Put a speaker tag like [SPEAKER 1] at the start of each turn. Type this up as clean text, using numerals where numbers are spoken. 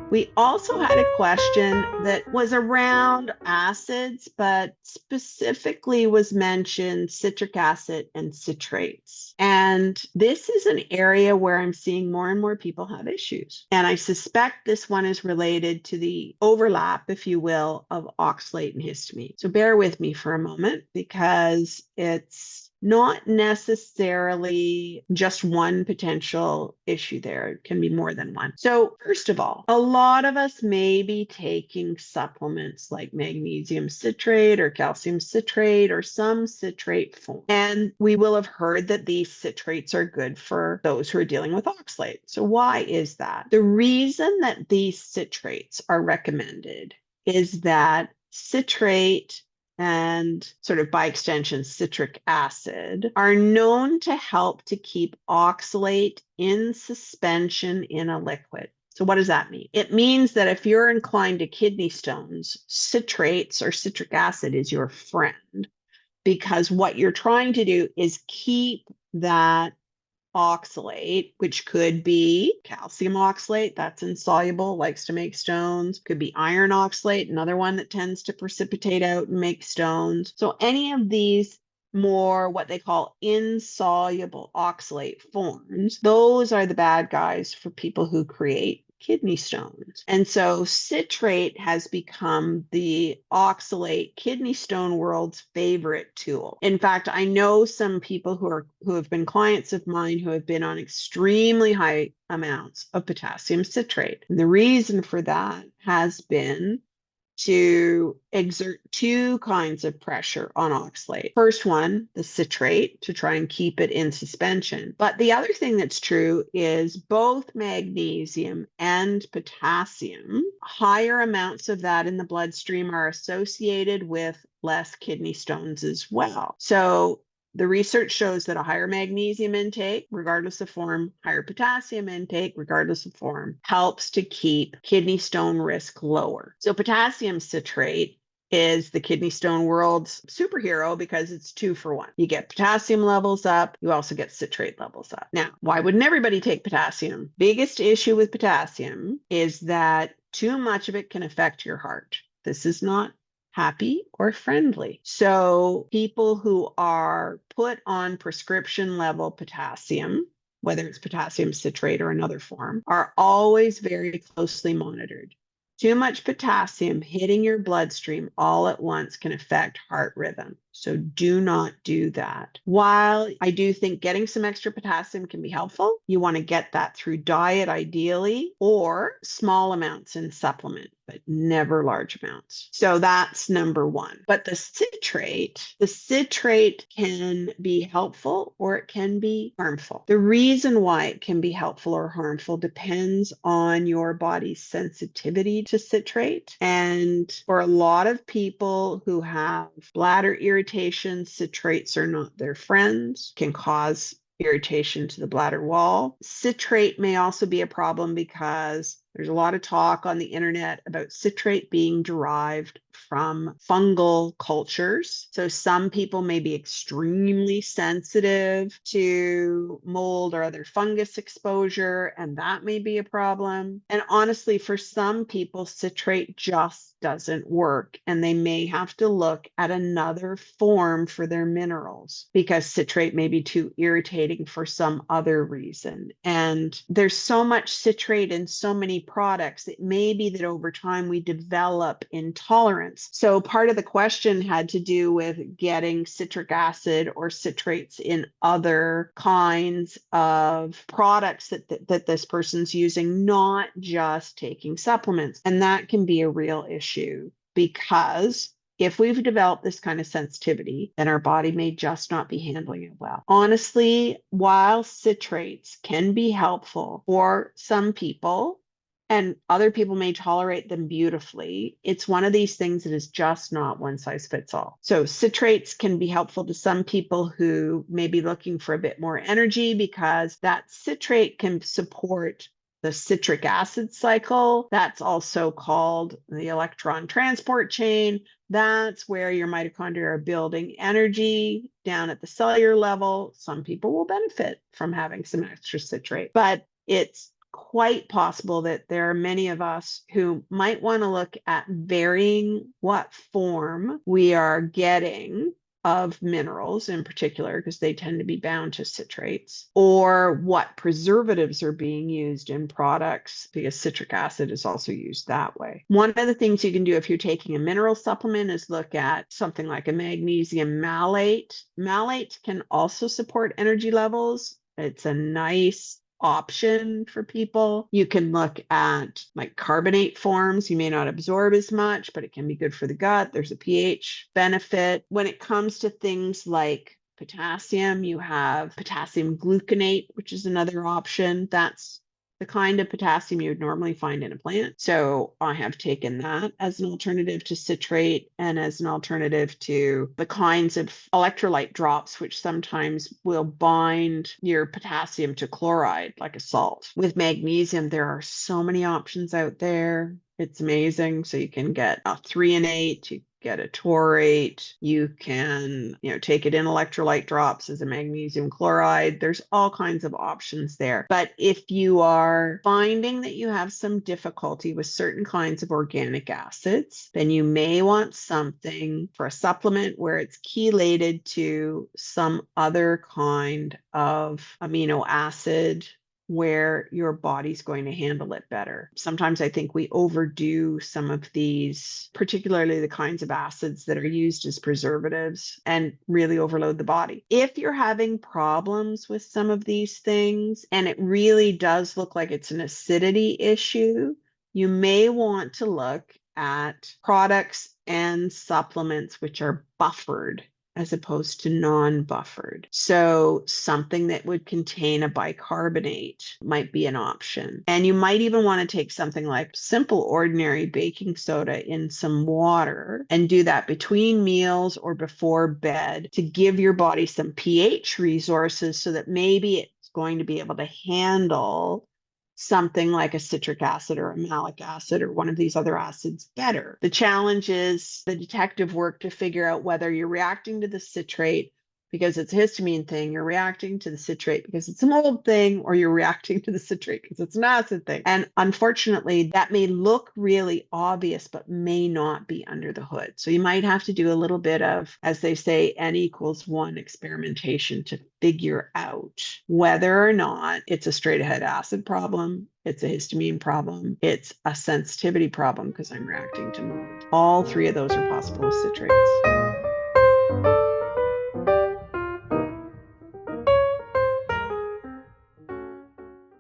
[SPEAKER 1] We also had a question that was around acids, but specifically was mentioned citric acid and citrates. And this is an area where I'm seeing more and more people have issues. And I suspect this one is related to the overlap, if you will, of oxalate and histamine. So bear with me for a moment because it's not necessarily just one potential issue there. It can be more than one. So, first of all, a lot of us may be taking supplements like magnesium citrate or calcium citrate or some citrate form. And we will have heard that these citrates are good for those who are dealing with oxalate. So, why is that? The reason that these citrates are recommended is that citrate and sort of by extension, citric acid are known to help to keep oxalate in suspension in a liquid. So what does that mean? It means that if you're inclined to kidney stones, citrates or citric acid is your friend because what you're trying to do is keep that oxalate, which could be calcium oxalate, that's insoluble, likes to make stones, could be iron oxalate, another one that tends to precipitate out and make stones. So any of these more what they call insoluble oxalate forms, those are the bad guys for people who create kidney stones. And so citrate has become the oxalate kidney stone world's favorite tool. In fact, I know some people who have been clients of mine who have been on extremely high amounts of potassium citrate. And the reason for that has been to exert two kinds of pressure on oxalate. First one, the citrate, to try and keep it in suspension. But the other thing that's true is both magnesium and potassium, higher amounts of that in the bloodstream are associated with less kidney stones as well. So the research shows that a higher magnesium intake, regardless of form, higher potassium intake, regardless of form, helps to keep kidney stone risk lower. So potassium citrate is the kidney stone world's superhero because it's 2 for 1. You get potassium levels up, you also get citrate levels up. Now, why wouldn't everybody take potassium? Biggest issue with potassium is that too much of it can affect your heart. This is not happy or friendly. So people who are put on prescription level potassium, whether it's potassium citrate or another form, are always very closely monitored. Too much potassium hitting your bloodstream all at once can affect heart rhythm. So do not do that. While I do think getting some extra potassium can be helpful, you want to get that through diet ideally or small amounts in supplement, but never large amounts. So that's number one. But the citrate can be helpful or it can be harmful. The reason why it can be helpful or harmful depends on your body's sensitivity to citrate. And for a lot of people who have bladder irritation, citrates are not their friends, can cause irritation to the bladder wall. Citrate may also be a problem because there's a lot of talk on the internet about citrate being derived from fungal cultures. So some people may be extremely sensitive to mold or other fungus exposure, and that may be a problem. And honestly, for some people, citrate just doesn't work, and they may have to look at another form for their minerals because citrate may be too irritating for some other reason. And there's so much citrate in so many products, it may be that over time we develop intolerance. So part of the question had to do with getting citric acid or citrates in other kinds of products that this person's using, not just taking supplements. And that can be a real issue because if we've developed this kind of sensitivity, then our body may just not be handling it well. Honestly, while citrates can be helpful for some people, and other people may tolerate them beautifully, it's one of these things that is just not one size fits all. So citrates can be helpful to some people who may be looking for a bit more energy because that citrate can support the citric acid cycle. That's also called the electron transport chain. That's where your mitochondria are building energy down at the cellular level. Some people will benefit from having some extra citrate, but it's quite possible that there are many of us who might want to look at varying what form we are getting of minerals in particular, because they tend to be bound to citrates, or what preservatives are being used in products, because citric acid is also used that way. One of the things you can do if you're taking a mineral supplement is look at something like a magnesium malate. Malate can also support energy levels. It's a nice option for people. You can look at like carbonate forms. You may not absorb as much, but it can be good for the gut. There's a pH benefit. When it comes to things like potassium, you have potassium gluconate, which is another option. That's the kind of potassium you would normally find in a plant. So I have taken that as an alternative to citrate and as an alternative to the kinds of electrolyte drops, which sometimes will bind your potassium to chloride like a salt. With magnesium, there are so many options out there. It's amazing. So you can get a 3-in-8, you get a taurate, you can, take it in electrolyte drops as a magnesium chloride. There's all kinds of options there. But if you are finding that you have some difficulty with certain kinds of organic acids, then you may want something for a supplement where it's chelated to some other kind of amino acid where your body's going to handle it better. Sometimes I think we overdo some of these, particularly the kinds of acids that are used as preservatives, and really overload the body. If you're having problems with some of these things, and it really does look like it's an acidity issue, you may want to look at products and supplements which are buffered as opposed to non-buffered. So something that would contain a bicarbonate might be an option. And you might even want to take something like simple ordinary baking soda in some water and do that between meals or before bed to give your body some pH resources so that maybe it's going to be able to handle something like a citric acid or a malic acid or one of these other acids better. The challenge is the detective work to figure out whether you're reacting to the citrate because it's a histamine thing, you're reacting to the citrate because it's a mold thing, or you're reacting to the citrate because it's an acid thing. And unfortunately, that may look really obvious, but may not be under the hood. So you might have to do a little bit of, as they say, N=1 experimentation to figure out whether or not it's a straight ahead acid problem, it's a histamine problem, it's a sensitivity problem because I'm reacting to mold. All three of those are possible with citrates.